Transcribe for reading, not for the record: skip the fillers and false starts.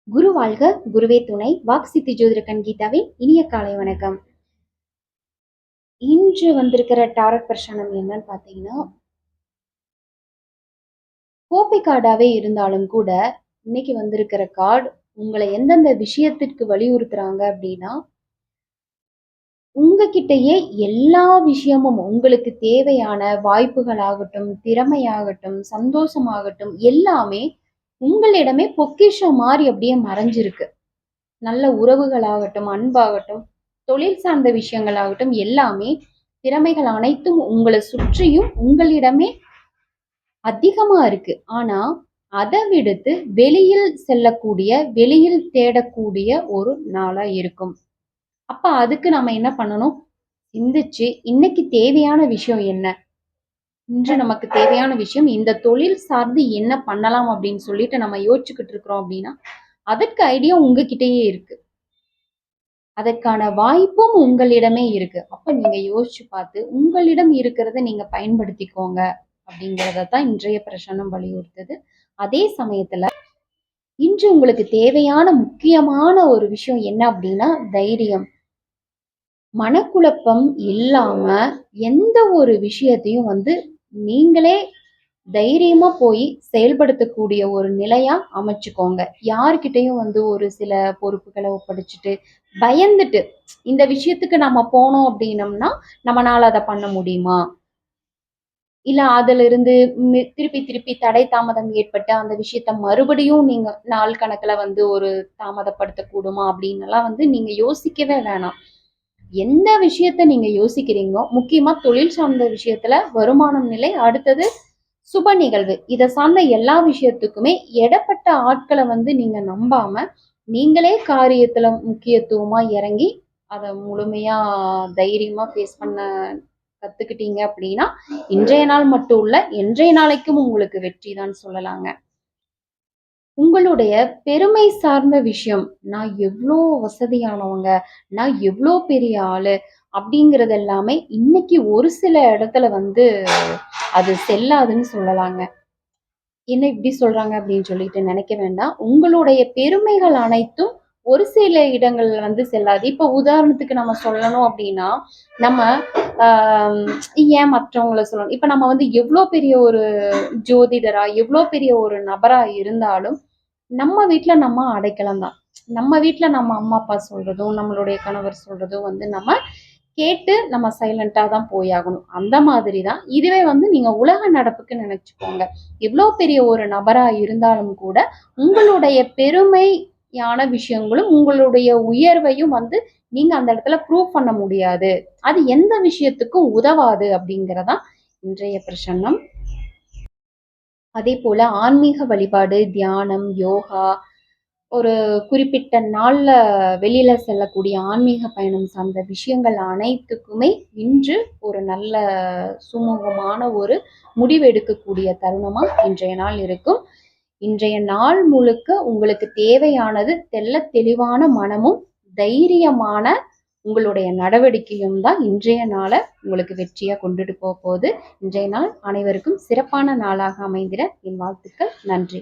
குரு வாழ்க, குருவே துணை. வாக்சித்தி ஜோதிடக்கண் கீதாவின் இனிய காலை வணக்கம். இன்று வந்திருக்கிற டாரட் பிரசனம் என்னன்னு பாத்தீங்கன்னா, கோப்பை கார்டாவே இருந்தாலும் கூட இன்னைக்கு வந்திருக்கிற கார்டு உங்களை எந்தெந்த விஷயத்திற்கு வலியுறுத்துறாங்க அப்படின்னா, உங்ககிட்டயே எல்லா விஷயமும் உங்களுக்கு தேவையான வாய்ப்புகளாகட்டும், திறமையாகட்டும், சந்தோஷமாகட்டும் எல்லாமே உங்களிடமே பொக்கிஷம் மாதிரி அப்படியே மறைஞ்சிருக்கு. நல்ல உறவுகளாகட்டும், அன்பாகட்டும், தொழில் சார்ந்த விஷயங்களாகட்டும் எல்லாமே திறமைகள் அனைத்தும் உங்களை சுற்றியும் உங்களிடமே அதிகமா இருக்கு. ஆனா அதை விடுத்து வெளியில் செல்லக்கூடிய, வெளியில் தேடக்கூடிய ஒரு நாளா இருக்கும். அப்ப அதுக்கு நம்ம என்ன பண்ணணும்? சிந்திச்சு இன்னைக்கு தேவையான விஷயம் என்ன? இன்று நமக்கு தேவையான விஷயம் இந்த தொழில் சார்ந்து என்ன பண்ணலாம் அப்படின்னு சொல்லிட்டு நம்ம யோசிச்சுக்கிட்டு இருக்கிறோம் அப்படின்னா, அதற்கு ஐடியா உங்ககிட்டயே இருக்கு. அதற்கான வாய்ப்பும் உங்களிடமே இருக்கு. அப்ப நீங்க யோசிச்சு பார்த்து உங்களிடம் இருக்கிறத நீங்க பயன்படுத்திக்கோங்க அப்படிங்கிறத தான் இன்றைய பிரசனம் வலியுறுத்துது. அதே சமயத்துல இன்று உங்களுக்கு தேவையான முக்கியமான ஒரு விஷயம் என்ன அப்படின்னா தைரியம். மனக்குழப்பம் இல்லாம எந்த ஒரு விஷயத்தையும் நீங்களே தைரியமா போய் செயல்படுத்தக்கூடிய ஒரு நிலையா அமைச்சுக்கோங்க. யார்கிட்டயும் ஒரு சில பொறுப்புகளை ஒப்படைச்சிட்டு பயந்துட்டு இந்த விஷயத்துக்கு நம்ம போனோம் அப்படின்னம்னா நம்மளால அதை பண்ண முடியுமா, இல்ல அதுல இருந்து திருப்பி திருப்பி தடை தாமதம் ஏற்பட்டு அந்த விஷயத்த மறுபடியும் நீங்க நாள் கணக்குல ஒரு தாமதப்படுத்த கூடுமா அப்படின்னு எல்லாம் நீங்க யோசிக்கவே வேணாம். எந்த விஷயத்த நீங்க யோசிக்கிறீங்களோ, முக்கியமா தொழில் சார்ந்த விஷயத்துல வருமானம் நிலை, அடுத்தது சுப நிகழ்வு, இதை சார்ந்த எல்லா விஷயத்துக்குமே இடப்பட்ட ஆட்களை நீங்க நம்பாம நீங்களே காரியத்துல முக்கியத்துவமா இறங்கி அதை முழுமையா தைரியமா ஃபேஸ் பண்ண கத்துக்கிட்டீங்க அப்படின்னா இன்றைய நாள் மட்டும் இல்ல, இன்றைய நாளைக்கும் உங்களுக்கு வெற்றி தான் சொல்லலாங்க. உங்களுடைய பெருமை சார்ந்த விஷயம், நான் எவ்வளோ வசதியானவங்க, நான் எவ்வளோ பெரிய ஆளு அப்படிங்கிறது எல்லாமே இன்னைக்கு ஒரு சில இடத்துல அது செல்லாதுன்னு சொல்லலாங்க. என்ன இப்படி சொல்றாங்க அப்படின்னு சொல்லிட்டு நினைக்க வேண்டாம். உங்களுடைய பெருமைகள் அனைத்தும் ஒரு சில இடங்கள்ல செல்லாது. இப்ப உதாரணத்துக்கு நம்ம சொல்லணும் அப்படின்னா, நம்ம ஏன் மற்றவங்கள சொல்லணும், இப்ப நம்ம எவ்வளோ பெரிய ஒரு ஜோதிடரா, எவ்வளோ பெரிய ஒரு நபரா இருந்தாலும் நம்ம வீட்ல நம்ம அடைக்கலம் தான். நம்ம வீட்ல நம்ம அம்மா அப்பா சொல்றதும் நம்மளுடைய கணவர் சொல்றதும் நம்ம கேட்டு நம்ம சைலண்டா தான் போயாகணும். அந்த மாதிரி தான் இதுவே நீங்க உலக நடப்புக்கு நினைச்சுக்கோங்க. எவ்வளோ பெரிய ஒரு நபரா இருந்தாலும் கூட உங்களுடைய பெருமையான விஷயங்களும் உங்களுடைய உயர்வையும் நீங்க அந்த இடத்துல ப்ரூவ் பண்ண முடியாது. அது எந்த விஷயத்துக்கும் உதவாது அப்படிங்கிறதான் இன்றைய பிரசன்னம். அதே போல ஆன்மீக வழிபாடு, தியானம், யோகா, ஒரு குறிப்பிட்ட நாள்ல வெளியில செல்லக்கூடிய ஆன்மீக பயணம் சார்ந்த விஷயங்கள் அனைத்துக்குமே இன்று ஒரு நல்ல சுமூகமான ஒரு முடிவு எடுக்கக்கூடிய தருணமா இன்றைய நாள் இருக்கும். இன்றைய நாள் முழுக்க உங்களுக்கு தேவையானது தெள்ளத் தெளிவான மனமும் தைரியமான உங்களுடைய நடவடிக்கையும் தான் இன்றைய நாளை உங்களுக்கு வெற்றியா கொண்டுட்டு போக போகுது. இன்றைய நாள் அனைவருக்கும் சிறப்பான நாளாக அமைந்திட என் வாழ்த்துக்கள். நன்றி.